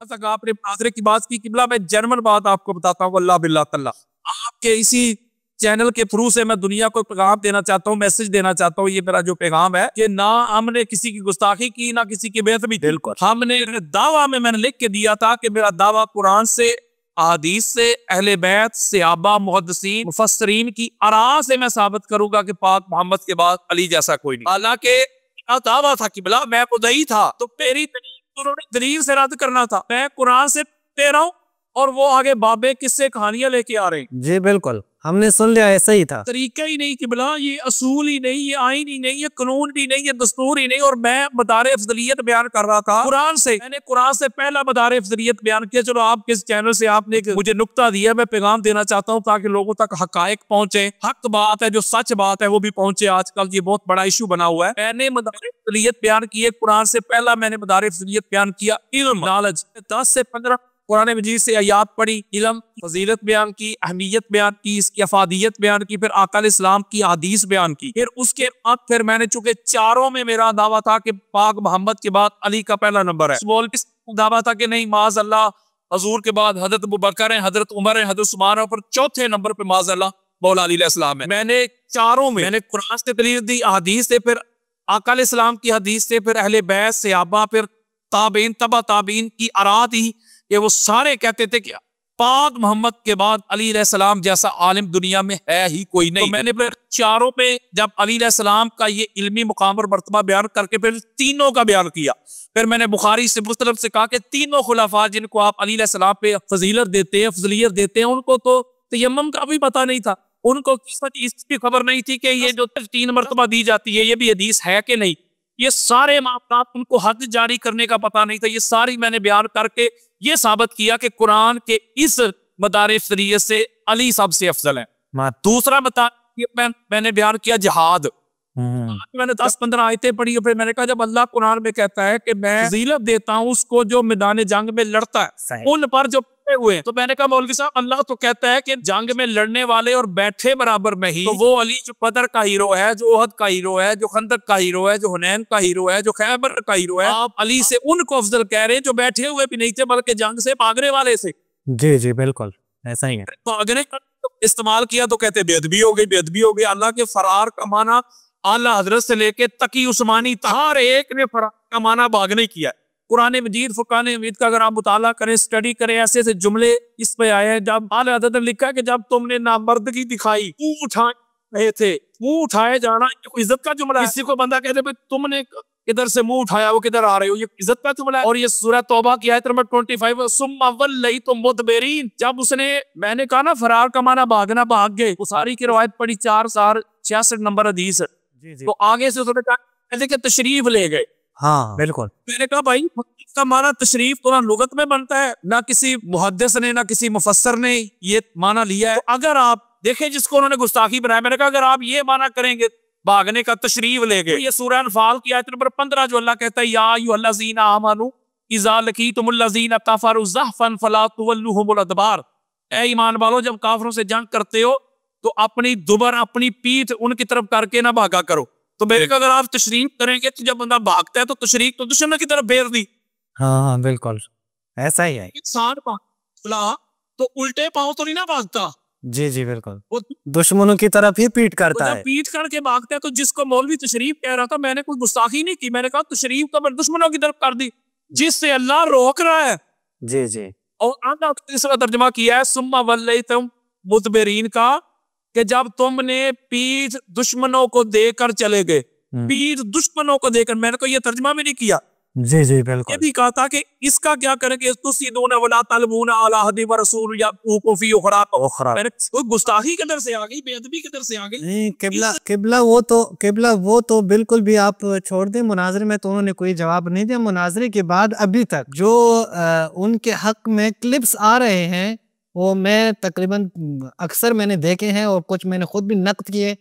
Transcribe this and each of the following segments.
आपने मुनाज़रे की बात की किबला, मैं जर्मन बात आपको बताता हूँ अल्लाह बिल्ला तल्ला। आपके इसी चैनल के थ्रू से मैं दुनिया को पैगाम देना चाहता हूँ, मैसेज देना चाहता हूँ। ये मेरा जो पैगाम है कि ना हमने किसी की गुस्ताखी की, ना किसी की बेअदबी की। बिल्कुल हमने दावा में मैंने लिख के दिया था कि मेरा दावा कुरान से, अहादीस से, अहले बैत, सहाबा, मुहद्दिसीन, मुफस्सिरीन की आरा से मैं साबित करूंगा कि पाक मोहम्मद के बाद अली जैसा कोई नहीं। हालांकि दावा था किबला, मैं मुद्दई था, तो मेरी उन्होंने दलील से रद्द करना था। मैं कुरान से दे रहा हूँ और वो आगे बाबे किस्से कहानियां लेके आ रहे हैं। जी बिल्कुल, हमने सुन लिया, ऐसा ही था। तरीका ही नहीं किबला, ये असूल ही नहीं, ये आइन ही नहीं, ये कानून ही नहीं, ये दस्तूर ही नहीं। और मैं मदारे अफजलियत बयान कर रहा था कुरान से। मैंने कुरान से पहला मदारे अफजलियत बयान किया। चलो आपके इस चैनल से आपने मुझे नुक्ता दिया, मैं पैगाम देना चाहता हूँ ताकि लोगों तक हकायक पहुंचे, हक बात है, जो सच बात है वो भी पहुंचे। आजकल ये बहुत बड़ा इशू बना हुआ है। मैंने मदारे अफजलियत बयान किए कुरान से, पहला मैंने मदारे अफजलियत बयान किया इल्म, नॉलेज। 10 से 15 कुरान मजीद से आयात पढ़ी, इल्म, फजीलत बयान की, अहमियत बयान की, इसकी अफादियत बयान की, फिर आका इस्लाम की हदीस बयान की। फिर उसके बाद फिर मैंने, चूंकि चारों में मेरा दावा था कि पाक मोहम्मद के बाद अली का पहला नंबर है, दावा था कि नहीं माज अल्लाह हजूर के बाद हजरत अबू बकर है, हजरत उमर है, हजरत उस्मान है, पर चौथे नंबर पे माज अल्लाह मौला अली अलैहिस्सलाम है। मैंने चारों में मैंने कुरान से दलील दी, हदीस से, फिर आका इस्लाम की हदीस से, फिर अहले बैत, सहाबा, फिर ताबीन, तबा ताबीन की आरा दी। ये वो सारे कहते थे कि पाक मोहम्मद के बाद अली अलैहिस्सलाम जैसा आलिम दुनिया में है ही कोई नहीं। तो मैंने फिर चारों पे जब अली अलैहिस्सलाम का ये इल्मी मुकाम और मर्तबा बयान करके फिर तीनों का बयान किया। फिर मैंने बुखारी से, मुस्लिम से कहा कि तीनों खुलाफा जिनको आप अली अलैहिस्सलाम पे फजीलत देते हैं, अफजलियत देते हैं, उनको तो तयम्मुम का भी पता नहीं था, उनको इसकी खबर नहीं थी कि ये जो 3 मर्तबा दी जाती है ये भी हदीस है कि नहीं। ये सारे मामला उनको हद जारी करने का पता नहीं था। ये सारी मैंने बयान करके ये साबित किया कि कुरान के इस मदारे शरीयत से अली सबसे अफजल है। दूसरा मैंने बयान किया जिहाद। मैंने 10-15 आयतें पढ़ी, फिर मैंने कहा जब अल्लाह कुरान में कहता है कि मैं फजीलत देता हूँ उसको जो मैदान जंग में लड़ता है, उन पर जो हुए, तो मैंने कहा मौलवी साहब अल्लाह तो कहता है कि जंग में लड़ने वाले और बैठे बराबर में ही, तो वो अली जो बदर का हीरो है, जो ओहद का हीरो है, जो खंदक का हीरो है, जो हुनैन का हीरो है, जो खैबर का हीरो है, आप अली से उनको अफजल कह रहे हैं जो बैठे हुए भी नहीं थे बल्कि जंग से भागने वाले से। जी जी बिल्कुल ऐसा ही है। भागने का इस्तेमाल किया तो कहते बेअदबी हो गई, बेअदबी हो गई। अल्लाह के फरार का माना आला हजरत से लेके तकी उस्मानी हर एक ने फरार का माना भागने किया। कुरान मजीद, फुकान मजीद का अगर आप मुताला करें, स्टडी करें, ऐसे ऐसे जुमले इस पे आए हैं। जब आला हजरत ने लिखा कि जब तुमने नामर्दगी दिखाई, मुंह उठाए रहे थे, मुंह उठाए जाना इज्जत का जुमला है। किसी को बंदा कहते भाई तुमने इधर से मुंह उठाया, वो किधर आ रहे हो, ये इज्जत का जुमला है। और ये सूरह तौबा की आयत नंबर 25, सुम्मा वल्लैतुम मुदबिरीन, जब उसने, मैंने कहा ना फरार का माना भागना, भाग गए। बुखारी की रवायत पढ़ी 4066 नंबर हदीस। तो आगे से उसने कहा तशरीफ ले गए। हाँ बिल्कुल। मैंने कहा भाई का माना तशरीफ तो ना लुगत में बनता है, ना किसी मुहद्दिस ने, ना किसी मुफस्सर ने ये माना लिया है। तो अगर आप देखें जिसको उन्होंने गुस्ताखी बनाया, मैंने कहा अगर आप ये माना करेंगे भागने का, तशरीफ ले गए, ये सूरह अनफाल की आयत नंबर 15 जो अल्लाह कहता है या अय्युहल्लज़ीना आमनू इज़ा लकीतुमुल्लज़ीना कफ़रू ज़हफ़न फला तुवल्लूहुमुल अदबार, ए ईमान वालों जब काफिरों से जंग करते हो तो अपनी दुबर, अपनी पीठ उनकी तरफ करके ना भागा करो। तो मेरे को अगर आप तशरीफ करेंगे तो जब बंदा भागता है तो तशरीफ तो दुश्मन की तरफ फेर दी। हाँ बिल्कुल ऐसा ही है। इंसान भागला तो उल्टे पांव तो नहीं ना भागता। जी जी बिल्कुल, वो दुश्मनों की तरफ ही पीठ करता है। पीठ करके भागता है। तो जिसको मौलवी तशरीफ कह रहा था, मैंने कोई गुस्ताखी नहीं की, मैंने कहा तशरीफ तो मैंने दुश्मनों की तरफ कर दी जिससे अल्लाह रोक रहा है। जी जी। और इसका तर्जुमा किया है सुम्मा वल्लैतुम मुदबिरीन का, कि जब तुमने पीठ दुश्मनों को देकर चले गए, पीठ दुश्मनों को देकर। मैंने को ये तर्जुमा भी नहीं किया। जी जी बिल्कुल। ये भी कहा था कि इसका क्या करेंगे, तुसीदूना वला तलबूना अला हदी व रसूल या फी उखरा। मैंने कोई गुस्ताखी किधर से आ गई, बेअदबी किधर से आ गई। नहीं किबला वो तो बिल्कुल भी आप छोड़ दें। मुनाजरे में तो उन्होंने कोई जवाब नहीं दिया। मुनाजरे के बाद अभी तक जो उनके हक में क्लिप्स आ रहे हैं वो मैं तकरीबन अक्सर मैंने देखे हैं और कुछ मैंने खुद भी नक़्द किए।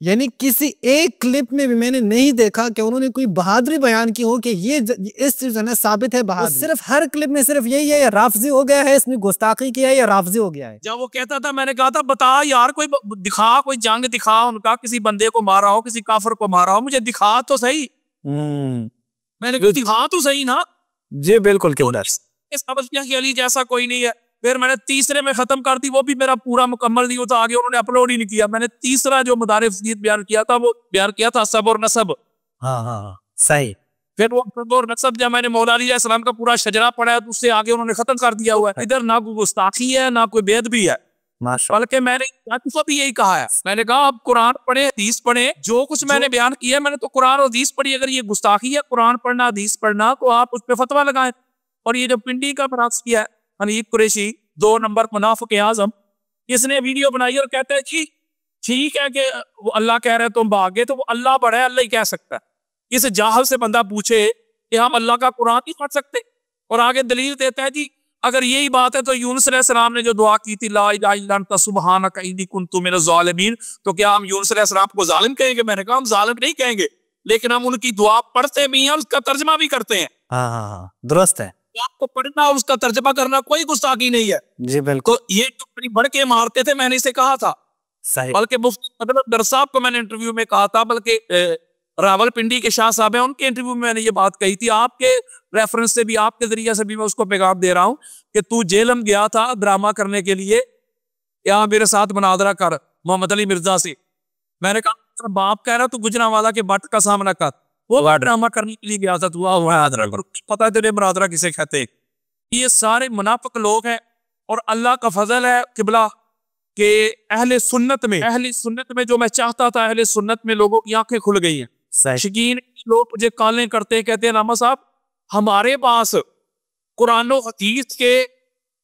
यानी किसी एक क्लिप में भी मैंने नहीं देखा कि उन्होंने कोई बहादुरी बयान की हो कि ये इस चीज ने साबित है बहादुरी। सिर्फ हर क्लिप में सिर्फ यही है, या राफजी हो गया है, इसने गुस्ताखी किया है, या राफजी हो गया है। जब वो कहता था, मैंने कहा था बता यार कोई दिखा, कोई जंग दिखा उनका, किसी बंदे को मारा हो, किसी काफिर को मारा हो, मुझे दिखा तो सही। मैंने कहा दिखा तो सही ना। जी बिल्कुल। समझ गया कि अली जैसा कोई नहीं है। फिर मैंने तीसरे में खत्म कर दी, वो भी मेरा पूरा मुकम्मल नहीं होता, आगे उन्होंने अपलोड ही नहीं किया। मैंने तीसरा जो मदारिफ फज़ीलत बयान किया था वो बयान किया था सब और नसब। हाँ हाँ हाँ, सही। फिर वो सब और नसब जब मैंने मौला अली अलैहिस्सलाम का पूरा शजरा पढ़ा है तो उससे आगे उन्होंने खत्म कर दिया हुआ है। इधर ना कोई गुस्ताखी है ना कोई बेअदबी है, माशाअल्लाह। बल्कि मैंने को भी यही कहा है। मैंने कहा आप कुरान पढ़े, हदीस पढ़े, जो कुछ मैंने बयान किया मैंने तो कुरान और हदीस पढ़ी। अगर ये गुस्ताखी है कुरान पढ़ना हदीस पढ़ना तो आप उस पर फतवा लगाएं। और ये जो पिंडी का बरास किया है हनीफ कुरैशी 2 नंबर मुनाफिक आज़म, इसने वीडियो बनाई और कहते हैं जी ठीक है कि वो अल्लाह कह रहे हैं तुम भागे, तो वो अल्लाह बड़ा है, अल्लाह ही कह सकता है। इस जाहल से बंदा पूछे कि हम अल्लाह का कुरान नहीं पढ़ सकते, और आगे दलील देता है जी अगर यही बात है तो यूनुस अलैहिस्सलाम ने जो दुआ की थी ला इलाहा इल्ला अंता सुब्हानका इन्नी कुन्तु मिनज़ ज़ालिमीन, तो क्या हम यूनुस अलैहिस्सलाम को जालिम कहेंगे? मैंने कहा हम जालिम नहीं कहेंगे, लेकिन हम उनकी दुआ पढ़ते भी हैं, उसका तर्जमा भी करते हैं। हाँ हाँ हाँ, दुरुस्त है। आपको पढ़ना और उसका तर्जमा करना कोई गुस्ताखी नहीं है जी बिल्कुल। तो ये अपनी बढ़ के मारते थे, मैंने इसे कहा था। सही। बल्कि मुफ्ती मतलब दर साहब को मैंने इंटरव्यू में कहा था, बल्कि रावलपिंडी के शाह साहब हैं उनके इंटरव्यू में मैंने ये बात कही थी। आपके रेफरेंस से भी आपके जरिए से भी मैं उसको पैगाम दे रहा हूँ कि तू जेलम गया था ड्रामा करने के लिए, यहाँ मेरे साथ मुनादरा कर मोहम्मद अली मिर्जा से। मैंने कहा बाप कह रहा तू गुजरांवाला के बट का सामना कर, वो ड्रामा करने के लिए गया था, तू पता है तेरे मुनादरा किसे कहते हैं? ये सारे मुनाफिक लोग हैं। और अल्लाह का फजल है किबला के अहले सुन्नत में जो मैं चाहता था अहले सुन्नत में लोगों की आंखें खुल गई हैं। शकीन लोग मुझे कॉलें करते हैं, कहते हैं नामा साहब हमारे पास कुरान और हदीस के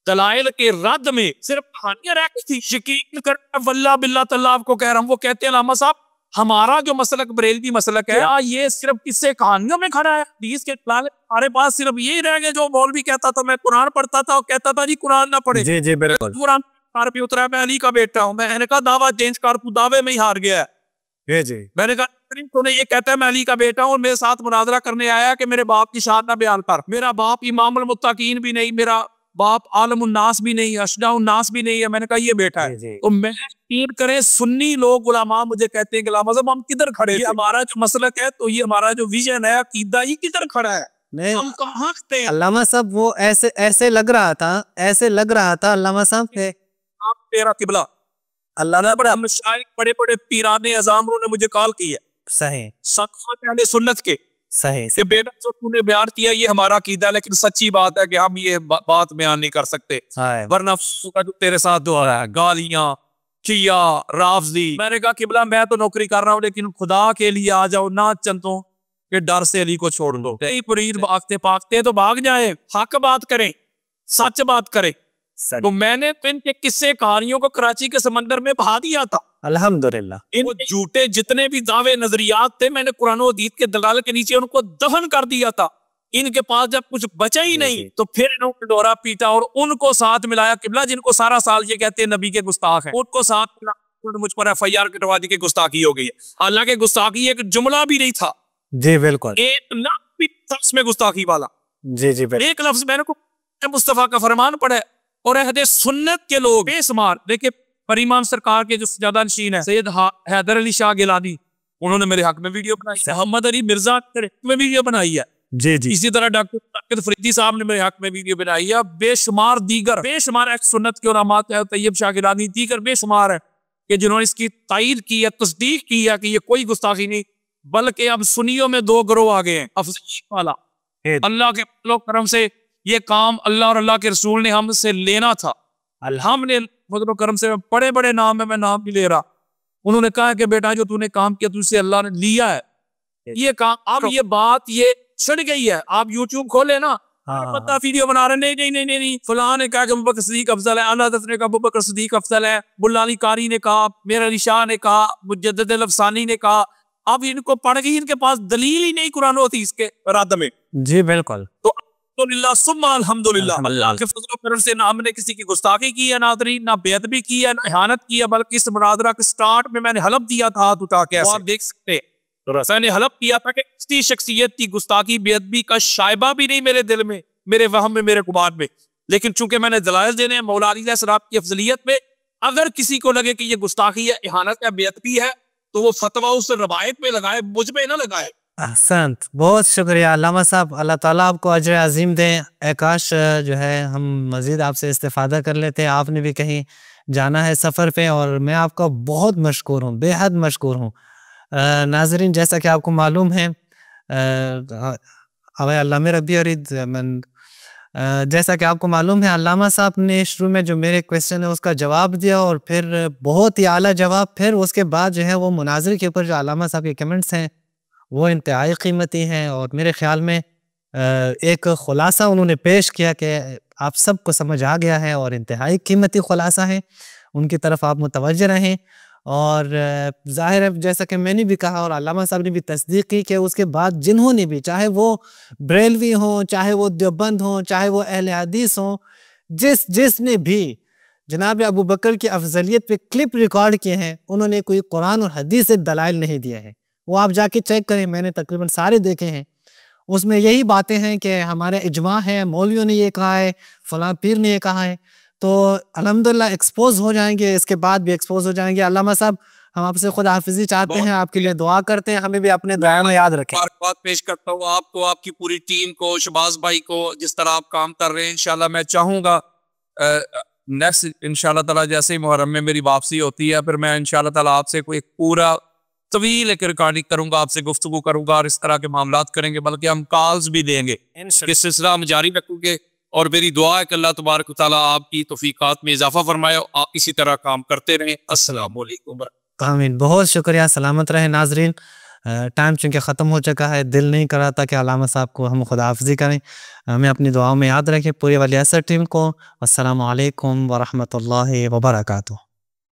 दलाइल के रद्द में सिर्फ कहानियां रह गई थी। यकीन कर वल्लाह बिल्लाह तल्ला आपको कह रहा हूं, वो कहते हैं नामा साहब हमारा जो मसलक बरेलवी मसलक है ये सिर्फ किससे कहानियों में खड़ा है, हदीस के हमारे पास सिर्फ यही रह गए। जो मौलवी कहता था मैं कुरान पढ़ता था और कहता था जी कुरान ना पढ़े, जी जी बिल्कुल, कुरान पे उतरा मैं अली का बेटा हूं। मैंने कहा दावा चेंज कर, तू दावे में ही हार गया है। जी मैंने कहा तूने ये कहता है मैं अली का बेटा हूं और मेरे साथ मुनाजरा करने आया कि मेरे बाप की शान ना बयान कर। मेरा बाप इमामुल मुत्तकीन भी नहीं, मेरा बाप आलमुन्नास भी नहीं, अशजाउन्नास भी नहीं है। मैंने कहा ये बेटा है। तो मैं यकीन करें सुन्नी लोग गुलामा मुझे कहते हैं गुलाम आज़म हम किधर खड़े, ये हमारा जो मसलक है तो ये हमारा जो विजन है अकीदा ये किधर खड़ा है, नहीं हम कहाँ खड़े हैं? अल्लामा साहब वो ऐसे लग रहा था अल्लामा साहब के आप तेरा किबला अल्लाह ने बड़े बड़े पीराने अज़ामरों ने मुझे कॉल की है। सही पहले सुन्नत के सही कि बेटा जो तूने बयान किया ये हमारा अकीदा, लेकिन सच्ची बात है कि हम ये बात बयान नहीं कर सकते, वरना जो तेरे साथ जो है गालियां किया राफजी। मैंने कहा किबला मैं तो नौकरी कर रहा हूँ लेकिन खुदा के लिए आ जाओ ना चंतों के डर से अली को छोड़ दो। पुरीद भागते तो भाग जाए, हक बात करें, सच बात करें। तो मैंने तो इनके किस्से कहानियों को कराची के समंदर में बहा दिया था अल्हम्दुलिल्लाह। इन झूठे जितने भी दावे नजरियात थे मैंने कुरान और हदीस के दलाल के नीचे उनको दफन कर दिया था। इनके पास जब कुछ बचा ही नहीं तो फिर इन्होंने डोरा पीटा और उनको साथ मिलाया किबला, जिनको सारा साल ये कहते हैं नबी के गुस्ताख हैं, उनको साथ मिला, मुझ पर FIR कटवा दी कि गुस्ताखी हो गई है। हालांकि गुस्ताखी एक जुमला भी नहीं था, जी बिल्कुल, एक लफ्ज भी लफ्ज में गुस्ताखी वाला, जी जी बिल्कुल। एक लफ्ज मैंने को मुस्तफा का फरमान पढ़ा और अहले सुन्नत के लोग बेशुमार। देखिए परिमाम सरकार के जो ज्यादा नशीन है सैयद हैदर अली शाह गिलानी, उन्होंने मेरे हक में वीडियो बनाई, मोहम्मद अली मिर्जा में वीडियो बनाई है, जी जी। इसी तरह डॉक्टर फरीदी साहब ने मेरे हक में वीडियो बनाई है। बेशुमार दीगर बेशुमार सुन्नत के उलमात है, तैयब शाह गिलानी दीगर बेशुमार है कि जिन्होंने इसकी तायीद की है, तस्दीक की है कि ये कोई गुस्ताखी नहीं, बल्कि अब सुन्नियों में 2 गिरोह आ गए हैं। अफजल वाला अल्लाह के करम से ये काम अल्लाह और अल्लाह के रसूल ने हमसे लेना था। हमने फजल करम से बड़े बड़े नाम है, मैं नाम भी ले रहा, उन्होंने कहा कि बेटा जो तूने काम किया तुझसे अल्लाह ने लिया है ये काम। अब ये बात ये छिड़ गई है, आप YouTube खोले ना पता वीडियो बना रहे नहीं नहीं नहीं नहीं, नहीं। फलां ने कहा कि अबू बकर सिद्दीक अफजल है, अला ने कहा अबू बकर सिद्दीक अफजल है, बुल्लानी कारी ने कहा, मेरा अली शाह ने कहा, मुजद्दिद अल-अफसानी ने कहा। अब इनको पढ़ गई, इनके पास दलील ही नहीं कुरान और हदीस के रद्द में। जी बिल्कुल। तो अल्हम्दुलिल्लाह सुम्मा अल्हम्दुलिल्लाह के फजल करम से ना हमने किसी की गुस्ताखी की है, नादरीन ना बेअदबी की है, ना इहानत की है, बल्कि इस मुनाजरा के स्टार्ट में मैंने हलफ दिया था हाथ उठा के, आप देख सकते हैं मैंने हलफ किया था कि किसी शख्सियत की गुस्ताखी बेअदबी का शायबा भी नहीं मेरे दिल में, मेरे वहम में, मेरे गुमान में। लेकिन चूंकि मैंने दलाइल देने हैं मौला अली अलैहिस्सलाम की अफजलियत में, अगर किसी को लगे कि ये गुस्ताखी है, इहानत है, बेअदबी है, तो वो फतवा उस रवायत में लगाए, मुझ में ना लगाए। अहसंत, बहुत शुक्रिया अल्लामा साहब, अल्लाह ताला आपको अजर अज़ीम दें। काश जो है हम मज़ीद आपसे इस्तिफ़ादा कर लेते। आपने भी कहीं जाना है सफ़र पे और मैं आपका बहुत मशकूर हूँ, बेहद मशकूर हूँ। नाज़रीन, जैसा कि आपको मालूम है अवे अल्लामा रब्बी अरीद मन जैसा कि आपको मालूम है अल्लामा साहब ने शुरू में जो मेरे क्वेश्चन है उसका जवाब दिया और फिर बहुत ही आला जवाब। फिर उसके बाद जो है वो मुनाज़िर के ऊपर जो अल्लामा साहब के कमेंट्स हैं वो इंतहाई कीमती हैं और मेरे ख़्याल में एक ख़ुलासा उन्होंने पेश किया कि आप सबको समझ आ गया है और इंतहाई कीमती ख़ुलासा है, उनकी तरफ आप मुतवज्जह रहें। और ज़ाहिर है जैसा कि मैंने भी कहा और अल्लामा साहब ने भी तस्दीक की कि उसके बाद जिन्होंने भी, चाहे वो बरेलवी हों, चाहे वो देवबंद हों, चाहे वो अहले हदीस हों, जिसने भी जनाब अबू बकर की अफ़ज़लियत पे क्लिप रिकॉर्ड किए हैं, उन्होंने कोई कुरान और हदीस से दलाइल नहीं दिए हैं। वो आप जाके चेक करें, मैंने तकरीबन सारे देखे हैं। उसमें यही बातें हैं कि हमारा इजमा है, मौलवियों ने ये कहा है, फलां पीर ने ये कहा है। तो अल्हम्दुलिल्लाह एक्सपोज़ हो जाएँगे, इसके बाद भी एक्सपोज़ हो जाएँगे। अल्लामा साहब, हम आपसे खुदा हाफ़िज़ी चाहते हैं, आपके लिए दुआ करते हैं, हमें भी अपने दुआओं में याद रखें। मुबारकबाद पेश करता हूँ आपको, आपकी पूरी टीम को, शहबाज भाई को, जिस तरह आप काम कर रहे हैं। इंशाल्लाह मैं चाहूँगा नेक्स्ट इंशाल्लाह ताला जैसे ही मुहर्रम में मेरी वापसी होती है, फिर मैं इंशाल्लाह ताला आपसे कोई एक पूरा तवील एक रिकॉर्डिंग करूंगा, आपसे गुफ्तगू करूंगा और इस तरह के मामलात करेंगे, बल्कि हम कॉल्स भी देंगे। इस सिलसिला हम जारी रखेंगे और मेरी दुआ है कि अल्लाह तबारक व तआला आपकी तौफीकात में इजाफा फरमाए, आप इसी तरह काम करते रहें। अस्सलाम वालेकुम। आमीन, बहुत शुक्रिया, सलामत रहे नाजरीन। टाइम चूँकि ख़त्म हो चुका है, दिल नहीं कर रहा था कि अल्लामा साहब को हम खुदाहफ़िज़ी करें। हमें अपनी दुआओं में याद रखें, पूरी वली असर टीम को। अस्सलामु अलैकुम व रहमतुल्लाहि व बरकातुहू।